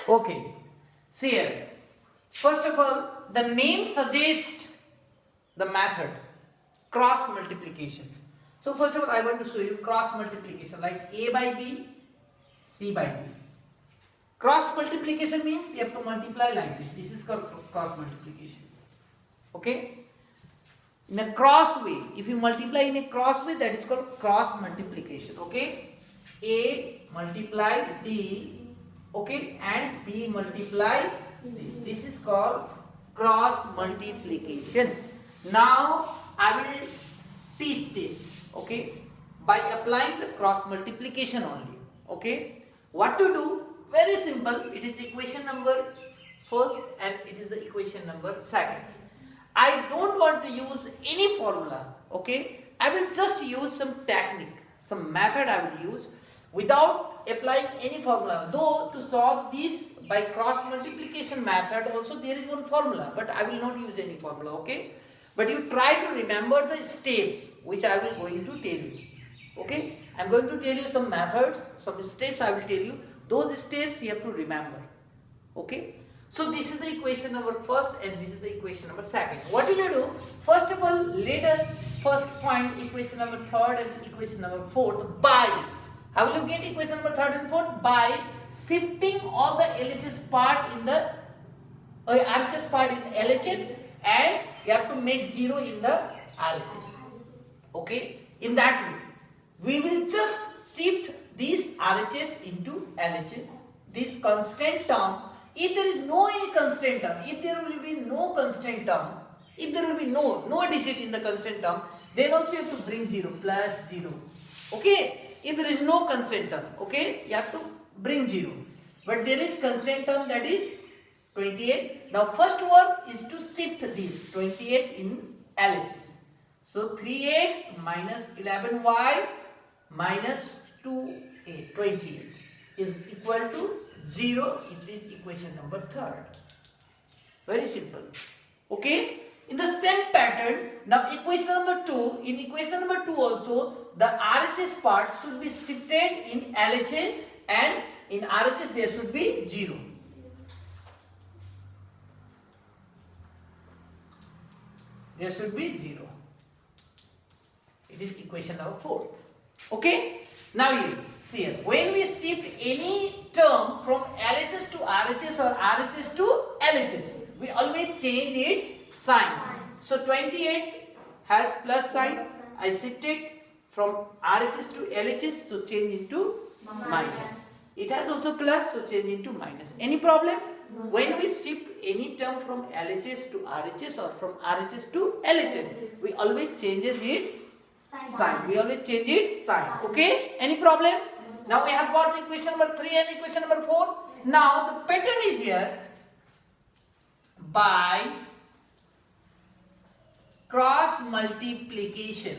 Okay, see here. First of all, the name suggests the method cross multiplication. So first of all, I want to show you cross multiplication like A by B, C by D. Cross multiplication means you have to multiply like this. This is called cross multiplication. Okay? In a cross way, if you multiply in a cross way, that is called cross multiplication. Okay? A multiply D, okay, and B multiply C. This is called cross multiplication. Now I will teach this, okay, by applying the cross multiplication only. Okay, what to do? Very simple. It is equation number first and it is the equation number second. I don't want to use any formula. Okay, I will just use some technique, some method I will use without applying any formula. Though to solve this by cross multiplication method also there is one formula, but I will not use any formula. Okay, but you try to remember the steps which I will going to tell you. Okay, I am going to tell you some methods, some steps I will tell you. Those steps you have to remember. Okay, so this is the equation number first and this is the equation number second. What will you do? First of all, let us first find equation number third and equation number fourth by. How will you get equation number third and fourth? By shifting all the LHS part in the RHS part in the LHS, and you have to make 0 in the RHS. Okay, in that way we will just shift these RHS into LHS. This constant term, if there is no any constant term, if there will be no constant term, if there will be no digit in the constant term, then also you have to bring 0, plus 0. Okay, if there is no constant term, okay, you have to bring 0. But there is constant term, that is 28. Now first work is to shift this 28 in LHS. So 3x minus 11y minus 28 is equal to 0. It is equation number third. Very simple. Okay. In the same pattern, now equation number 2, in equation number 2 also the RHS part should be shifted in LHS, and in RHS there should be 0. There should be 0. It is equation number 4. Okay. Now you see here, when we shift any term from LHS to RHS or RHS to LHS, we always change its sign. So 28 has plus sign. I shifted from RHS to LHS, so change into minus. It has also plus, so change into minus. Any problem? When we shift any term from LHS to RHS or from RHS to LHS, we always changes its sign. We always change its sign. Okay? Any problem? Now we have got equation number 3 and equation number 4. Now the pattern is here. By cross multiplication,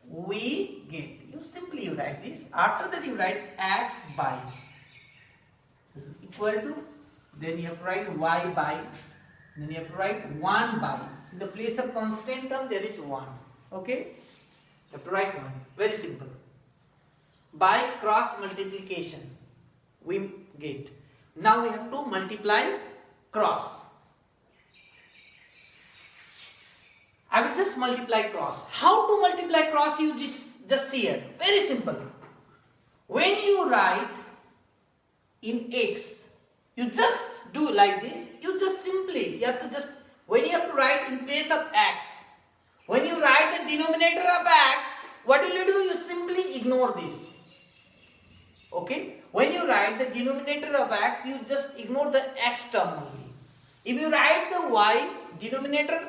we get, you simply write this. After that you write x by is equal to, then you have to write y by, then you have to write 1 by. In the place of constant term there is 1. Okay, you have to write 1. Very simple. By cross multiplication we get. Now we have to multiply cross. I will just multiply cross. How to multiply cross? You just see it. Very simple. When you write in x, you just do like this. You just simply, you have to just, when you have to write in place of x, when you write the denominator of x, what will you do? You simply ignore this. Okay? When you write the denominator of x, you just ignore the x term only. If you write the y, denominator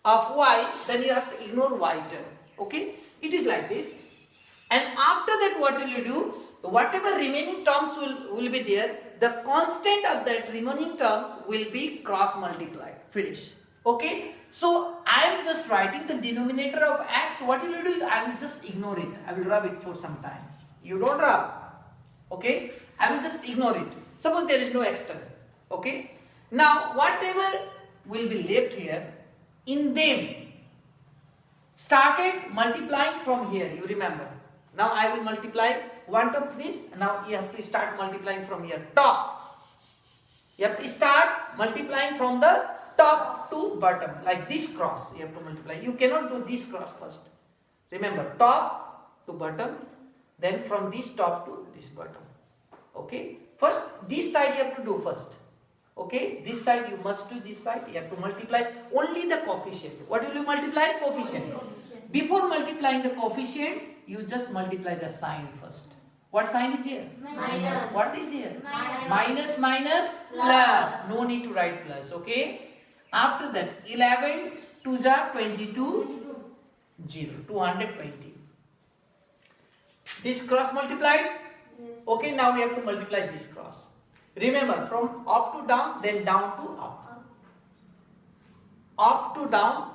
of y, then you have to ignore y term. Okay? It is like this. And after that, what will you do? Whatever remaining terms will be there, the constant of that remaining terms will be cross multiplied. Finish. Okay? So I am just writing the denominator of x. What will you do? I will just ignore it. I will rub it for some time. You don't rub. Okay? I will just ignore it. Suppose there is no x term. Okay? Now whatever will be left here, in them started multiplying from here. You remember. Now I will multiply one term finish. Now you have to start multiplying from here. Top. You have to start multiplying from the top to bottom. Like this cross you have to multiply. You cannot do this cross first. Remember, top to bottom. Then from this top to this bottom. Okay. First this side you have to do first. Okay. This side you must do this side. You have to multiply only the coefficient. What will you multiply? Coefficient. Before multiplying the coefficient, you just multiply the sign first. What sign is here? Minus. What is here? Minus. Minus plus. No need to write plus. Okay. After that, 11 2 ja 22, 0, 220. This cross multiplied. Yes. Okay. Now we have to multiply this cross. Remember, from up to down, then down to up. Up to down,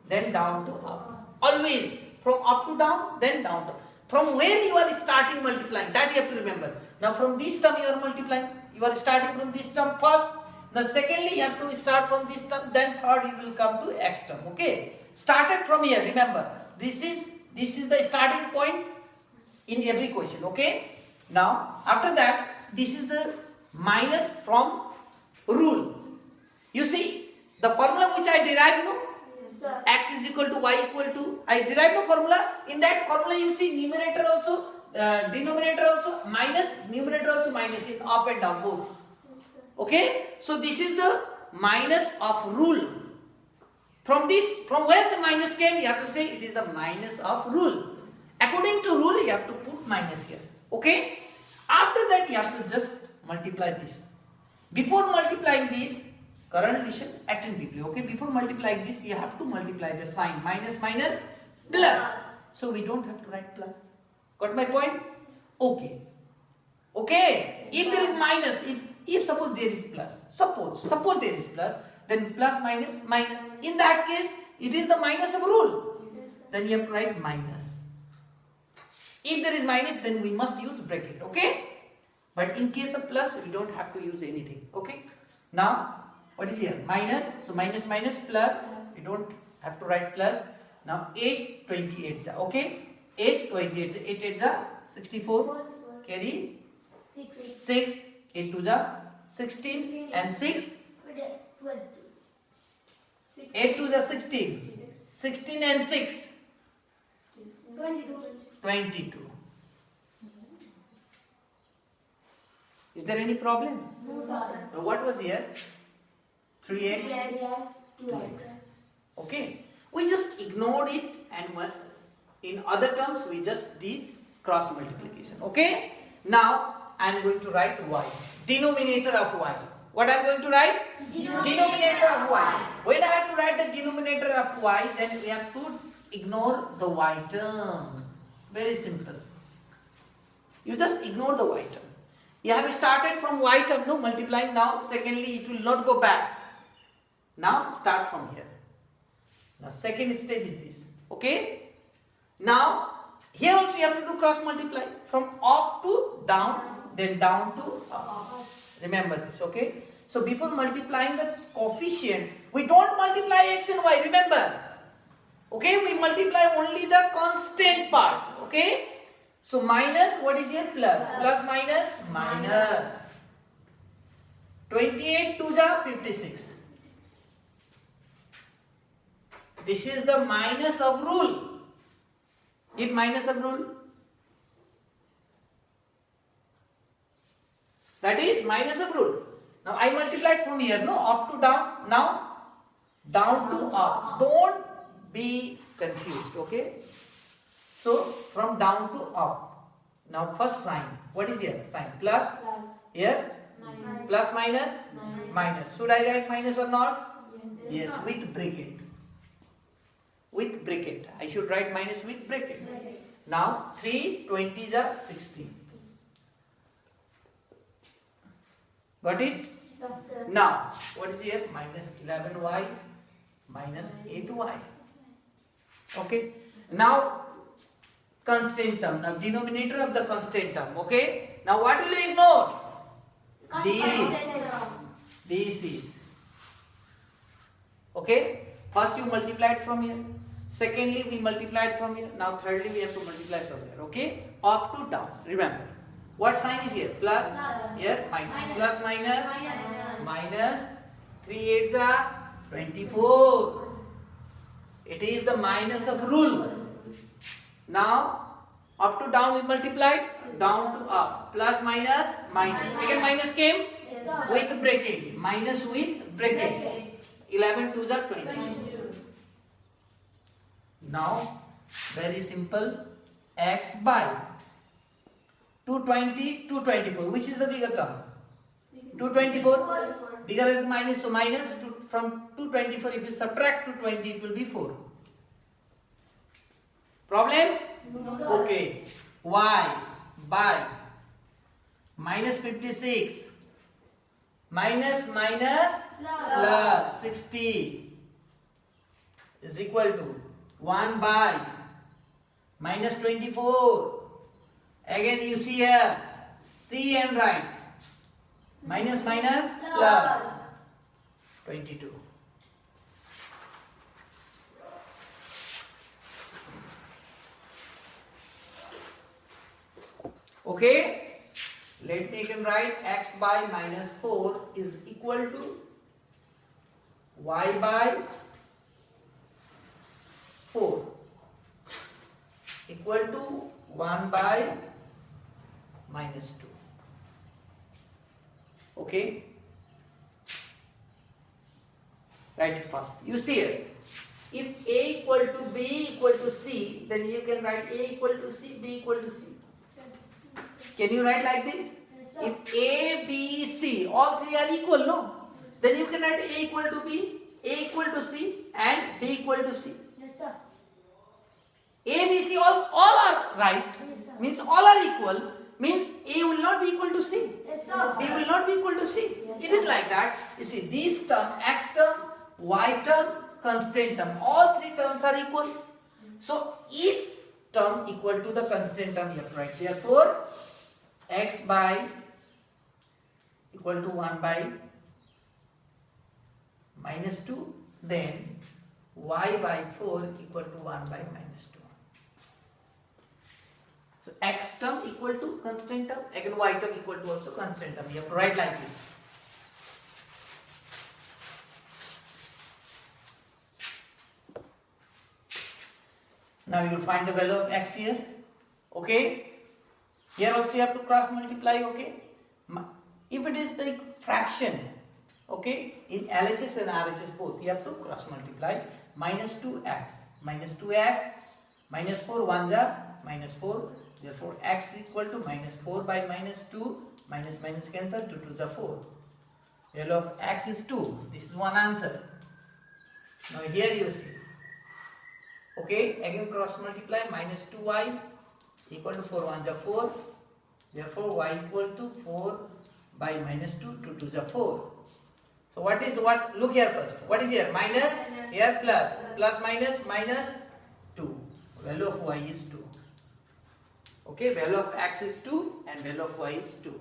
then down to up. Always from up to down, then down to up. From where you are starting multiplying, that you have to remember. Now from this term you are multiplying. You are starting from this term first. Now secondly you have to start from this term. Then third you will come to x term. Okay. Started from here. Remember, this is the starting point in every question. Okay. Now after that, this is the minus from rule. You see the formula which I derived. No? Yes, sir. X is equal to y equal to, I derived a formula. In that formula you see numerator also, denominator also minus, numerator also minus in up and down both. Okay. So this is the minus of rule. From where the minus came, you have to say it is the minus of rule. According to rule you have to put minus here. Okay. After that you have to just multiply this. Before multiplying this, current addition attentively. Okay, before multiplying this, you have to multiply the sign. Minus minus plus. So we don't have to write plus. Got my point? Okay. Okay. If there is minus, if suppose there is plus, suppose there is plus, then plus minus minus. In that case, it is the minus of rule. Then you have to write minus. If there is minus, then we must use bracket. Okay. But in case of plus, we don't have to use anything. Okay. Now, what is here? Minus. So minus minus plus. We don't have to write plus. Now 8 28. Okay. 8 28. 8 8 64. Carry 6. 8 2 16 and 6. 8 2 16. 16 and 6. 22. Is there any problem? No, sir. Now what was here? 3x. Yes, 2x. Okay. We just ignored it and in other terms we just did cross multiplication. Okay. Now I am going to write y. Denominator of y. What I am going to write? Denominator of y. When I have to write the denominator of y, then we have to ignore the y term. Very simple. You just ignore the y term. You have started from y term, no, multiplying now. Secondly, it will not go back. Now start from here. Now second step is this. Okay. Now here also you have to do cross multiply from up to down, then down to up. Remember this. Okay. So before multiplying the coefficients, we don't multiply x and y. Remember. Okay. We multiply only the constant part. Okay. So minus, what is here? Plus. Plus minus, minus. 28 2 ja 56. This is the minus of rule. If minus of rule. That is minus of rule. Now I multiplied from here, no, up to down. Now down to up. Don't be confused. Okay. So from down to up. Now first sign. What is here? Sign. Plus. Here. Plus minus. Minus. Should I write minus or not? Yes, with bracket. With bracket. I should write minus with bracket. Now 3 20 are 60. Got it? Now what is here? Minus 11y minus 8y. Okay. Now constant term. Now denominator of the constant term. Okay. Now what will you ignore? This is. Okay. First you multiplied from here. Secondly, we multiplied from here. Now thirdly, we have to multiply from here. Okay? Up to down. Remember. What sign is here? Plus. Plus. Here minus. Minus. Plus minus. Minus. Minus. 3 8s are 24. It is the minus of rule. Now up to down we multiplied. Down to up. Plus minus. Minus. Again minus came Yes, sir. with bracket. Minus with bracket. Bracket. 11 2s are 22. 22. Now, very simple, x by 220, 224. Which is the bigger term? 224. Bigger is minus, so minus from 224. If you subtract 220, it will be 4. Problem? No, sir. Okay. Y by minus 56 minus plus 60 is equal to 1 by minus 24. Again you see here, see and write. Minus plus 22. Okay, let me again write x by minus 4 is equal to y by 4 equal to 1 by minus 2. Okay, write it fast. You see it. If A equal to B equal to C, then you can write A equal to C, B equal to C. Can you write like this? Yes, sir. If A, B, C, all three are equal, no? Then you can write A equal to B, A equal to C, and B equal to C. Yes, sir. A, B, C, all are right. Yes, sir. Means all are equal. Means A will not be equal to C. Yes, sir. B will not be equal to C. Yes, It is sir. like that. You see, these term, X term, Y term, constant term, all three terms are equal. So each term equal to the constant term you have to write. Therefore, X by equal to 1 by minus 2, then Y by 4 equal to 1 by minus 2. So X term equal to constant term, again Y term equal to also constant term. You have to write like this. Now you will find the value of X here. Okay. Here also you have to cross multiply. Okay. If it is the fraction, okay, in LHS and RHS both, you have to cross multiply. Minus 2x, minus 2x, minus 4, 1 jar, minus 4. Therefore, x equal to minus 4 by minus 2, minus minus cancel, 2 to the 4. Value of x is 2. This is one answer. Now here you see. Okay, again cross multiply, minus 2y equal to 4, 1 jar 4. Therefore, y equal to 4 by minus 2, 2 to the 4. So what is what? Look here first. What is here? Minus. Here plus. Plus minus minus 2. Value of y is 2. Okay, value of x is 2 and value of y is 2.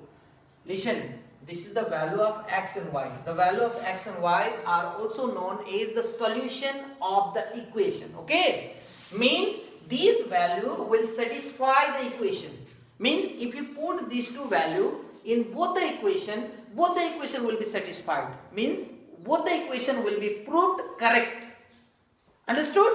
Listen, this is the value of x and y. The value of x and y are also known as the solution of the equation. Okay, means this value will satisfy the equation. Means if you put these two values in both the equation will be satisfied. Means both the equation will be proved correct. Understood?